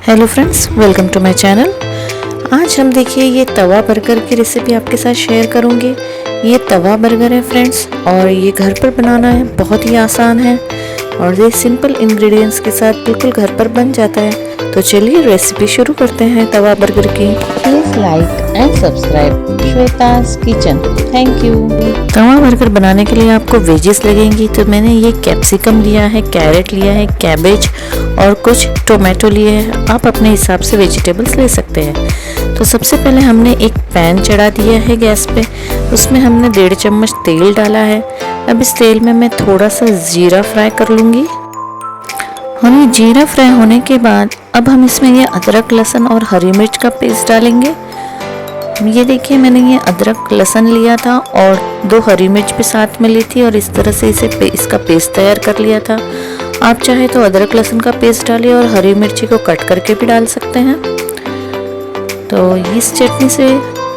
Hello friends, welcome to my channel. आज हम देखिए ये तवा बर्गर की रेसिपी आपके साथ शेयर करूंगी। ये तवा बर्गर है फ्रेंड्स, और ये घर पर बनाना है, बहुत ही आसान है और ये सिंपल इंग्रेडिएंट्स के साथ बिल्कुल घर पर बन जाता है। तो चलिए रेसिपी शुरू करते हैं तवा बर्गर की। Please like and subscribe Shweta's kitchen. Thank you. तवा बर्गर बनाने के लिए आपको वेजेस लगेंगी। तो मैंने ये कैप्सिकम लिया है, कैरेट लिया है, कैबेज और कुछ टोमेटो लिए हैं। आप अपने हिसाब से वेजिटेबल्स ले सकते हैं। तो सबसे पहले हमने एक पैन चढ़ा दिया है गैस पे। उसमें हमने 1.5 चम्मच तेल डाला है। अब इस तेल में मैं थोड़ा सा जीरा फ्राई कर लूँगी। और ये जीरा फ्राई होने के बाद अब हम इसमें ये अदरक, लहसुन और हरी मिर्च का पेस्ट डालेंगे। ये देखिए, मैंने ये अदरक लहसुन लिया था और 2 हरी मिर्च भी साथ में ली थी और इस तरह से इसका पेस्ट तैयार कर लिया था। आप चाहे तो अदरक लहसुन का पेस्ट डालिए और हरी मिर्ची को कट करके भी डाल सकते हैं। तो इस चटनी से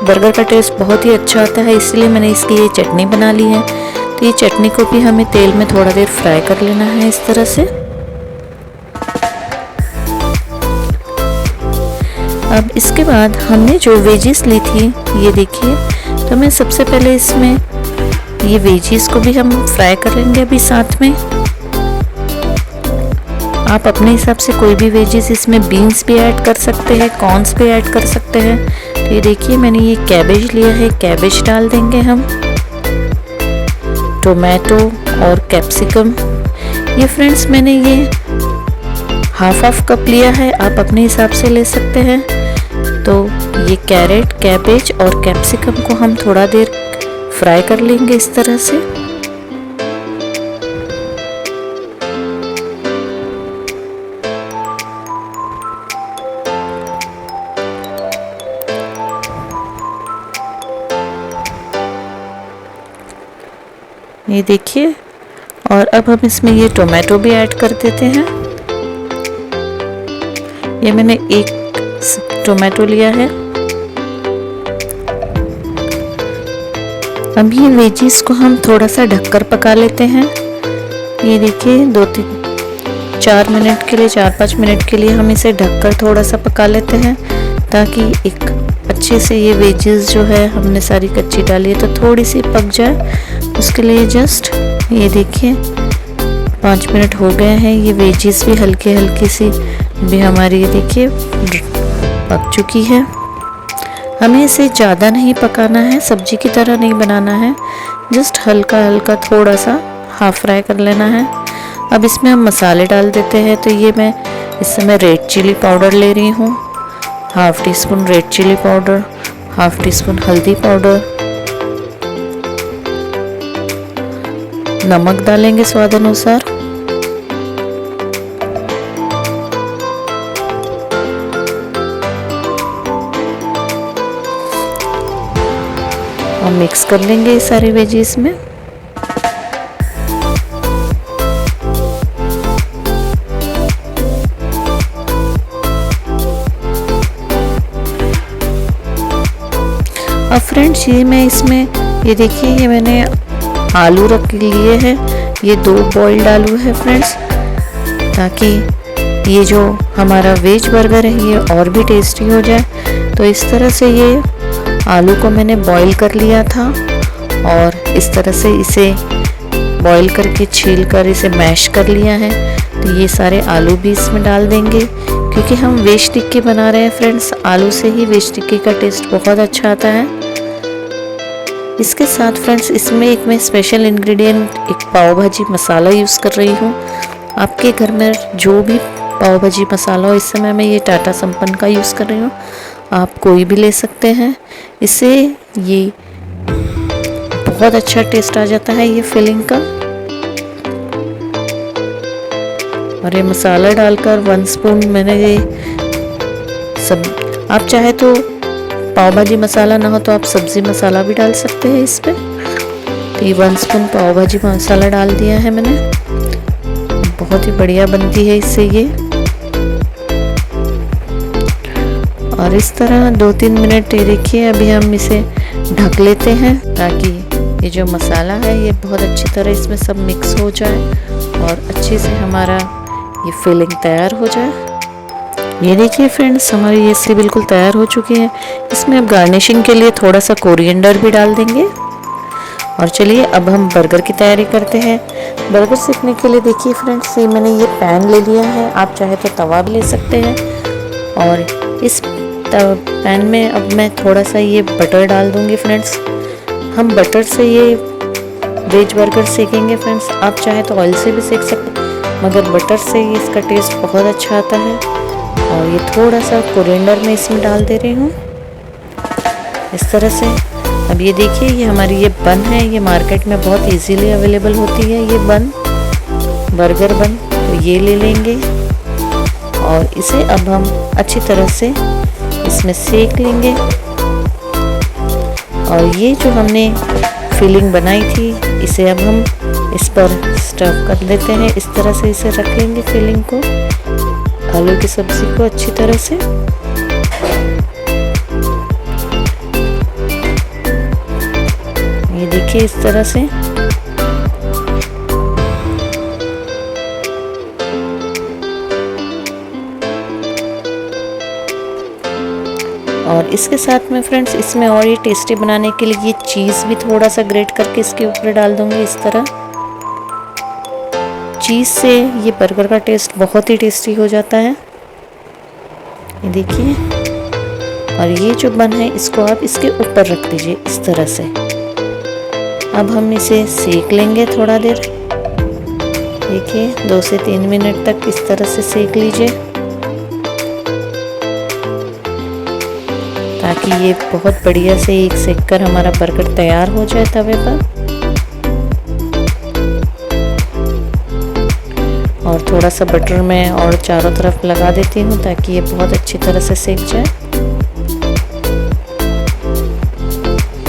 बर्गर का टेस्ट बहुत ही अच्छा आता है, इसलिए मैंने इसकी ये चटनी बना ली है। तो ये चटनी को भी हमें तेल में थोड़ा देर फ्राई कर लेना है इस तरह से। अब इसके बाद हमने जो वेजिस ली थी, ये देखिए, तो मैं सबसे पहले इसमें ये वेजिस को भी हम फ्राई कर लेंगे अभी साथ में। आप अपने हिसाब से कोई भी वेजिस, इसमें बीन्स भी ऐड कर सकते हैं, कॉर्न्स भी ऐड कर सकते हैं। तो ये देखिए, मैंने ये कैबेज लिया है, कैबेज डाल देंगे हम, टोमेटो और कैप्सिकम। ये फ्रेंड्स मैंने ये हाफ कप लिया है, आप अपने हिसाब से ले सकते हैं। तो ये कैरेट, कैबेज और कैप्सिकम को हम थोड़ा देर फ्राई कर लेंगे इस तरह से। ये देखिए, और अब हम इसमें ये टोमेटो भी ऐड कर देते हैं। ये मैंने 1 टोमेटो लिया है। अब ये वेजिस को हम थोड़ा सा ढककर पका लेते हैं। ये देखिए, 2-4 मिनट के लिए, 4-5 मिनट के लिए हम इसे ढककर थोड़ा सा पका लेते हैं, ताकि एक अच्छे से ये वेजिस जो है, हमने सारी कच्ची डाली है तो थोड़ी सी पक जाए। उसके लिए जस्ट ये देखिए 5 मिनट हो गए हैं। ये वेजिस भी हल्की सी भी हमारी, ये देखिए, पक चुकी है। हमें इसे ज़्यादा नहीं पकाना है, सब्जी की तरह नहीं बनाना है, जस्ट हल्का थोड़ा सा हाफ फ्राई कर लेना है। अब इसमें हम मसाले डाल देते हैं। तो ये मैं इस समय रेड चिली पाउडर ले रही हूँ, 1/2 teaspoon red chilli powder, 1/2 teaspoon हल्दी पाउडर, नमक डालेंगे स्वाद अनुसार, और मिक्स कर लेंगे ये सारी वेजिस में। अब फ्रेंड्स, ये मैं इसमें, ये देखिए, ये मैंने आलू रख लिए हैं। ये 2 बॉइल्ड आलू है फ्रेंड्स, ताकि ये जो हमारा वेज बर्गर है ये और भी टेस्टी हो जाए। तो इस तरह से ये आलू को मैंने बॉईल कर लिया था और इस तरह से इसे बॉईल करके छील कर इसे मैश कर लिया है। तो ये सारे आलू भी इसमें डाल देंगे, क्योंकि हम वेज टिक्की बना रहे हैं फ्रेंड्स। आलू से ही वेज टिक्की का टेस्ट बहुत अच्छा आता है। इसके साथ फ्रेंड्स, इसमें एक मैं स्पेशल इंग्रेडिएंट, एक पाव भाजी मसाला यूज़ कर रही हूँ। आपके घर में जो भी पाव भाजी मसाला हो, इस समय मैं ये टाटा संपन्न का यूज़ कर रही हूँ, आप कोई भी ले सकते हैं। इससे ये बहुत अच्छा टेस्ट आ जाता है ये फिलिंग का। और ये मसाला डालकर 1 स्पून मैंने ये सब, आप चाहे तो पाव भाजी मसाला ना हो तो आप सब्ज़ी मसाला भी डाल सकते हैं इस पे। तो ये 1 स्पून पाव भाजी मसाला डाल दिया है मैंने। बहुत ही बढ़िया बनती है इससे ये। और इस तरह 2-3 मिनट, ये देखिए, अभी हम इसे ढक लेते हैं, ताकि ये जो मसाला है ये बहुत अच्छी तरह इसमें सब मिक्स हो जाए और अच्छे से हमारा ये फिलिंग तैयार हो जाए। ये देखिए फ्रेंड्स, हमारी ये सी बिल्कुल तैयार हो चुकी है। इसमें अब गार्निशिंग के लिए थोड़ा सा कोरिएंडर भी डाल देंगे। और चलिए अब हम बर्गर की तैयारी करते हैं। बर्गर सीखने के लिए देखिए फ्रेंड्स, ये मैंने ये पैन ले लिया है, आप चाहे तो तवा भी ले सकते हैं। और इस पैन में अब मैं थोड़ा सा ये बटर डाल दूंगी फ्रेंड्स। हम बटर से ये वेज बर्गर सेकेंगे फ्रेंड्स। आप चाहे तो ऑयल से भी सेक सकते हैं, मगर बटर से इसका टेस्ट बहुत अच्छा आता है। और ये थोड़ा सा कोरिएंडर में इसमें डाल दे रही हूँ इस तरह से। अब ये देखिए, ये हमारी ये बन है, ये मार्केट में बहुत इजीली अवेलेबल होती है ये बन, बर्गर बन। तो ये ले लेंगे और इसे अब हम अच्छी तरह से इसमें सेक लेंगे। और ये जो हमने फिलिंग बनाई थी, इसे अब हम इस पर स्टफ कर लेते हैं। इस तरह से इसे रख लेंगे फिलिंग को, आलू की सब्जी को अच्छी तरह से। ये देखिए इस तरह से। और इसके साथ में फ्रेंड्स, इसमें और ये टेस्टी बनाने के लिए ये चीज़ भी थोड़ा सा ग्रेट करके इसके ऊपर डाल दूंगी इस तरह। चीज़ से ये बर्गर का टेस्ट बहुत ही टेस्टी हो जाता है। ये देखिए, और ये जो बन है इसको आप इसके ऊपर रख दीजिए इस तरह से। अब हम इसे सेक लेंगे थोड़ा देर। देखिए 2 से 3 मिनट तक इस तरह से सेक लीजिए, ताकि ये बहुत बढ़िया से एक सेक कर हमारा बर्गर तैयार हो जाए तवे पर। और थोड़ा सा बटर मैं और चारों तरफ लगा देती हूँ ताकि ये बहुत अच्छी तरह से सेक जाए।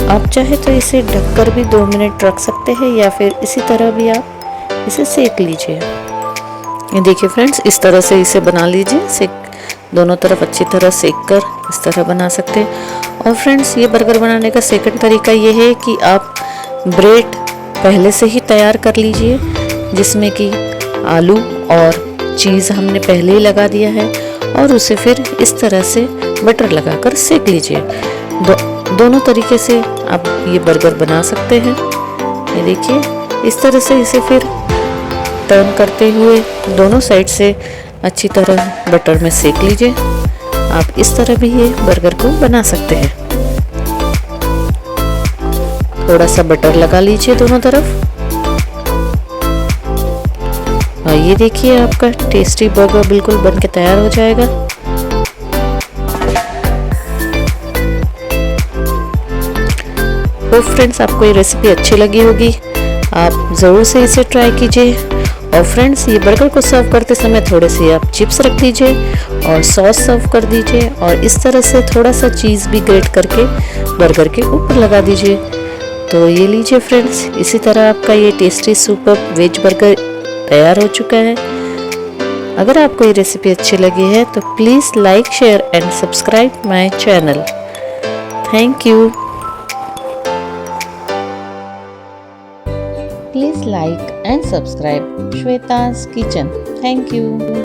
आप चाहे तो इसे ढककर भी 2 मिनट रख सकते हैं, या फिर इसी तरह भी आप इसे सेक लीजिए। ये देखिए फ्रेंड्स, इस तरह से इसे बना लीजिए। सेक दोनों तरफ अच्छी तरह सेक कर इस तरह बना सकते हैं। और फ्रेंड्स, ये बर्गर बनाने का सेकंड तरीका ये है कि आप ब्रेड पहले से ही तैयार कर लीजिए, जिसमें कि आलू और चीज़ हमने पहले ही लगा दिया है, और उसे फिर इस तरह से बटर लगाकर सेक लीजिए। दोनों तरीके से आप ये बर्गर बना सकते हैं। ये देखिए इस तरह से इसे फिर टर्न करते हुए दोनों साइड से अच्छी तरह बटर में सेक लीजिए। आप इस तरह भी ये बर्गर को बना सकते हैं। थोड़ा सा बटर लगा लीजिए दोनों तरफ। और ये देखिए आपका टेस्टी बर्गर बिल्कुल बनके तैयार हो जाएगा। तो फ्रेंड्स, आपको ये रेसिपी अच्छी लगी होगी, आप ज़रूर से इसे ट्राई कीजिए। और फ्रेंड्स, ये बर्गर को सर्व करते समय थोड़े से आप चिप्स रख दीजिए और सॉस सर्व कर दीजिए, और इस तरह से थोड़ा सा चीज़ भी ग्रेट करके बर्गर के ऊपर लगा दीजिए। तो ये लीजिए फ्रेंड्स, इसी तरह आपका ये टेस्टी सुपर वेज बर्गर तैयार हो चुका है। अगर आपको ये रेसिपी अच्छी लगी है तो please like, share and subscribe my channel. Thank you. Please like and subscribe Shweta's Kitchen. Thank you.